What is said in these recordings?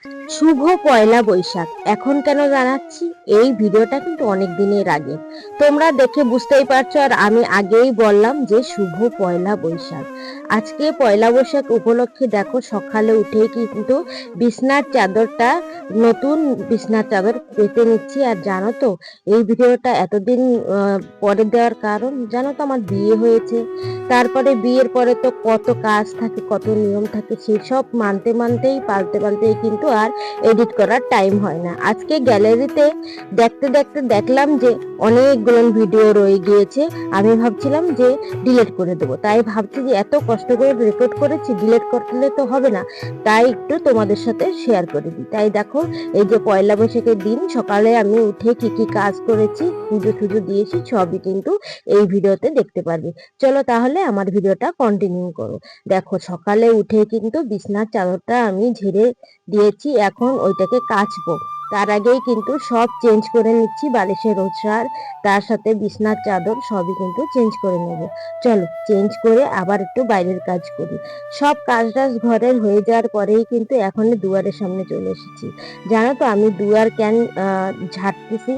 শুভ পয়লা বৈশাখ এখন কেন জানাচ্ছি? এই ভিডিওটা কিন্তু অনেক দিনের আগে, তোমরা দেখে বুঝতেই পারছো। আর আমি আগেই বললাম যে শুভ পয়লা বৈশাখ। আজকে পয়লা বৈশাখ উপলক্ষে দেখো সকালে উঠেই কিন্তু বিছনার চাদরটা, নতুন বিছনার চাদর পেতে নিচ্ছি। আর জানো তো, এই ভিডিওটা এতদিন পরে দেওয়ার কারণ জানো তো, আমার বিয়ে হয়েছে। তারপরে বিয়ের পরে তো কত কাজ থাকে, কত নিয়ম থাকে, সেই সব মানতে মানতেই পালতে পালতেই কিন্তু আর এডিট করার টাইম হয় না। আজকে গ্যালারিতে দেখতে দেখতে দেখলাম যে অনেকগুলো ভিডিও রয়ে গিয়েছে। আমি ভাবছিলাম যে ডিলিট করে দেবো, তাই ভাবছি যে এত কষ্ট করে রেকর্ড করেছি, ডিলিট করলে তো হবে না, তাই একটু তোমাদের সাথে শেয়ার করে দিই। তাই দেখো, এই যে পয়লা বৈশাখের দিন সকালে আমি উঠে কি কি কাজ করেছি, পুজো টুজো দিয়েছি, সবই কিন্তু এই ভিডিওতে দেখতে পারবে। চলো তাহলে আমার ভিডিওটা কন্টিনিউ করো। দেখো সকালে উঠে কিন্তু বিছনার চাদরটা আমি ঝেড়ে দিয়েছি, এখন ওইটাকে কাচবো। তার আগেই কিন্তু সব চেঞ্জ করে নিচ্ছি, বালিশের ওঝার, তার সাথে বিছনার চাদর সবই কিন্তু চেঞ্জ করে নেব। চলো চেঞ্জ করে আবার একটু বাইরের কাজ করি। সব কাজ টাজ ঘরের হয়ে যাওয়ার পরেই কিন্তু এখন দুয়ারের সামনে চলে এসেছি। জানো তো, আমি দুয়ার কেন ঝাড়তেছি,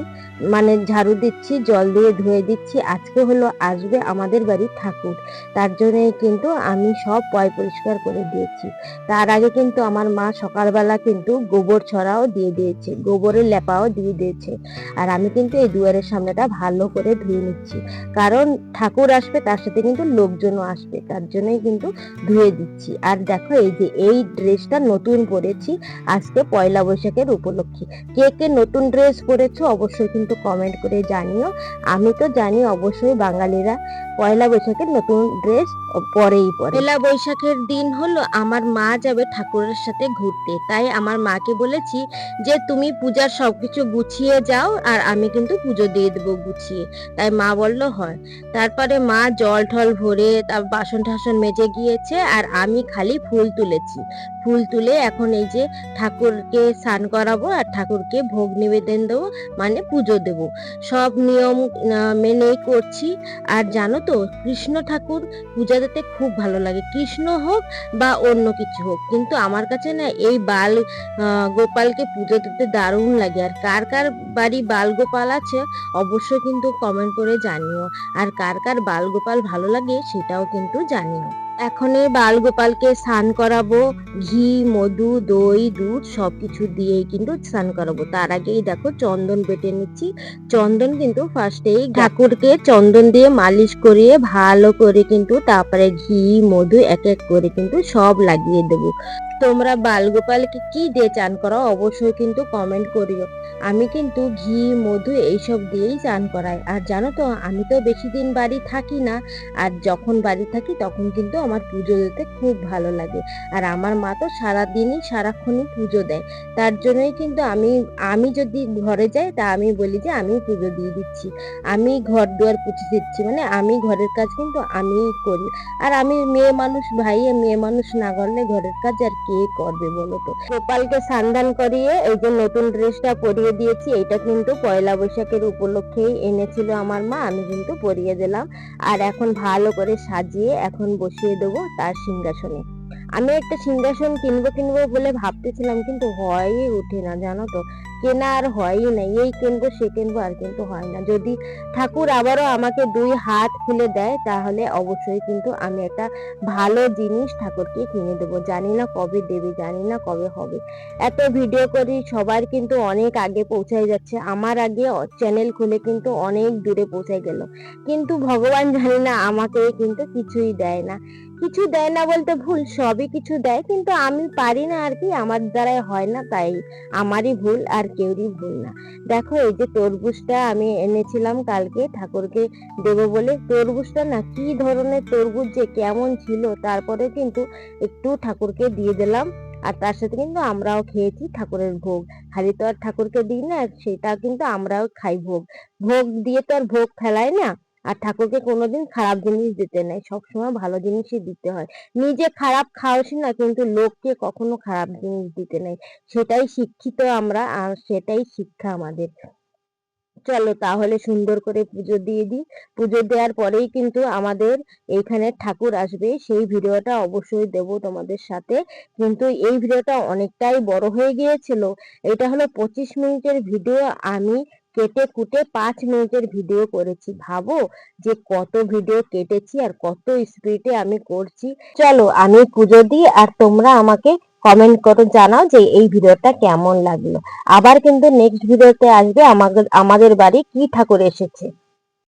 মানে ঝাড়ু দিচ্ছি, জল দিয়ে ধুয়ে দিচ্ছি। আজকে হলো আসবে আমাদের বাড়ির ঠাকুর, তার জন্য কিন্তু আমি সব পয় পরিষ্কার করে দিয়েছি। তার আগে কিন্তু আমার মা সকালবেলা কিন্তু গোবর ছড়াও দিয়ে দিয়েছে, গোবরের লেপাও দিয়ে দিয়েছে। আর আমি কিন্তু এই দুয়ারের সামনেটা ভালো করে ধুয়ে নিচ্ছি, কারণ ঠাকুর আসবে, তার সাথে কিন্তু লোকজনও আসবে, তার জন্যই কিন্তু ধুয়ে দিচ্ছি। আর দেখো, এই যে এই ড্রেসটা নতুন পরেছি আজকে পয়লা বৈশাখের উপলক্ষে। কে কে নতুন ড্রেস পরেছো অবশ্যই কিন্তু কমেন্ট করে জানিও। আমি তো জানি অবশ্যই বাঙালিরা পয়লা বৈশাখের নতুন ড্রেস পরেই পরে। পয়লা বৈশাখের দিন হলো আমার মা যাবে ঠাকুরের সাথে ঘুরতে, তাই আমার মাকে বলেছি যে তুমি পূজার সবকিছু গুছিয়ে যাও, আর আমি কিন্তু পুজো দিয়ে দেবো গুছিয়ে। তাই মা বললো হয়। তারপরে মা জল ঠল ভরে তার বাসন টাসন মেজে গিয়েছে, আর আমি খালি ফুল তুলেছি। ফুল তুলে এখন এই যে ঠাকুরকে স্নান করাবো আর ঠাকুরকে ভোগ নিবেদন দেবো, মানে পুজো দেব। সব নিয়ম মেনেই করছি। আর জানো তো, কৃষ্ণ ঠাকুর পূজা দিতে খুব ভালো লাগে, কৃষ্ণ হোক বা অন্য কিছু হোক, কিন্তু আমার কাছে না এই বাল গোপালকে পুজো দিতে দারুণ লাগে। আর কার কার বাড়ি বাল গোপাল আছে অবশ্যই কিন্তু কমেন্ট করে জানিও। আর কার কার বাল গোপাল ভালো লাগে সেটাও কিন্তু জানিও। এখন এই বাল গোপালকে স্নান করাবো, ঘি, মধু, দই, দুধ সবকিছু দিয়েই কিন্তু স্নান করাবো। তার আগেই দেখো চন্দন বেটে নিচ্ছি। চন্দন কিন্তু ফার্স্টেই ঠাকুরকে চন্দন দিয়ে মালিশ করিয়ে ভালো করে কিন্তু তারপরে ঘি, মধু এক এক করে কিন্তু সব লাগিয়ে দেবো। তোমরা বালগোপালকে কি দিয়ে চান করো অবশ্যই কিন্তু কমেন্ট করিও। আমি কিন্তু ঘি, মধু এইসব দিয়েই চান করাই। আর জানো তো, আমি তো বেশি দিন বাড়ি থাকি না, আর যখন বাড়ি থাকি তখন কিন্তু আমার পুজো দিতে খুব ভালো লাগে। আর আমার মা তো সারাদিনই সারাক্ষণই পুজো দেয়, তার জন্যই কিন্তু আমি আমি যদি ঘরে যাই তা আমি বলি যে আমি পুজো দিয়ে দিচ্ছি, আমি ঘর দুয়ার পুছে দিচ্ছি, মানে আমি ঘরের কাজ কিন্তু আমিই করি। আর আমি মেয়ে মানুষ ভাই, মেয়ে মানুষ না করলে ঘরের কাজ আর কে করবে বলো তো। গোপালকে স্নান করিয়ে এই যে নতুন ড্রেসটা পরিয়ে দিয়েছি, এটা কিন্তু পয়লা বৈশাখের উপলক্ষেই এনেছিল আমার মা, আমি কিন্তু পরিয়ে দিলাম। আর এখন ভালো করে সাজিয়ে এখন বসিয়ে দেবো তার সিংহাসনে। আমি একটা সিংহাসন কিনবো কিনবো বলে ভাবতেছিলাম, কিন্তু হয়ই উঠে না জানো তো, কেনা আর হয়ই না। এই কিনবো সে কিনবো, আর কিন্তু হয় না। যদি ঠাকুর আবারও আমাকে দুই হাত খুলে দেয় তাহলে অবশ্যই কিন্তু আমি একটা ভালো জিনিস ঠাকুরকে কিনে দেবো। জানি না কবে দেবে, জানি না কবে হবে। এত ভিডিও করি, সবার কিন্তু অনেক আগে পৌঁছায় যাচ্ছে, আমার আগে চ্যানেল খুলে কিন্তু অনেক দূরে পৌঁছায় গেল, কিন্তু ভগবান জানি না আমাকে কিন্তু কিছুই দেয় না। কিছু দেয় না বলতে ভুল, সবই কিছু দেয়, কিন্তু আমি পারি না আর কি, আমার দ্বারাই হয় না, তাই আমারই ভুল, আর কেউরই ভুল না। দেখো, এই যে তরমুজটা আমি এনেছিলাম কালকে ঠাকুরকে দেবো বলে, তরমুজটা না কি ধরনের তরমুজ যে কেমন ছিল, তারপরে কিন্তু একটু ঠাকুরকে দিয়ে দিলাম। আর তার সাথে কিন্তু আমরাও খেয়েছি ঠাকুরের ভোগ। খালি তো আর ঠাকুরকে দিই না, সেটা কিন্তু আমরাও খাই ভোগ। ভোগ দিয়ে তো আর ভোগ ফেলায় না। আর ঠাকুরকে কোনোদিন খারাপ জিনিস দিতে নেই, সবসময় ভালো জিনিসই দিতে হয়। নিজে খারাপ খাওয়াস না, কিন্তু লোককে কখনো খারাপ জিনিস দিতে নেই। সেটাই শিক্ষিত আমরা, আর সেটাই শিক্ষা আমাদের। চলো তাহলে সুন্দর করে পুজো দিয়ে দিই। পুজো দেওয়ার পরেই কিন্তু আমাদের এইখানে ঠাকুর আসবে, সেই ভিডিওটা অবশ্যই দেব তোমাদের সাথে। কিন্তু এই ভিডিওটা অনেকটাই বড় হয়ে গিয়েছিল। এটা হলো 25 মিনিটের ভিডিও, আমি কেটে কুটে 5 মিনিটের ভিডিও করেছি। ভাবো যে কত ভিডিও কেটেছি আর কত স্পিডে আমি করছি। চলো আমি পুজো দিই আর তোমরা আমাকে কমেন্ট করে জানাও যে এই ভিডিওটা কেমন লাগলো। আবার কিন্তু নেক্সট ভিডিওতে আসবে আমাদের বাড়ি কি ঠাকুর এসেছে।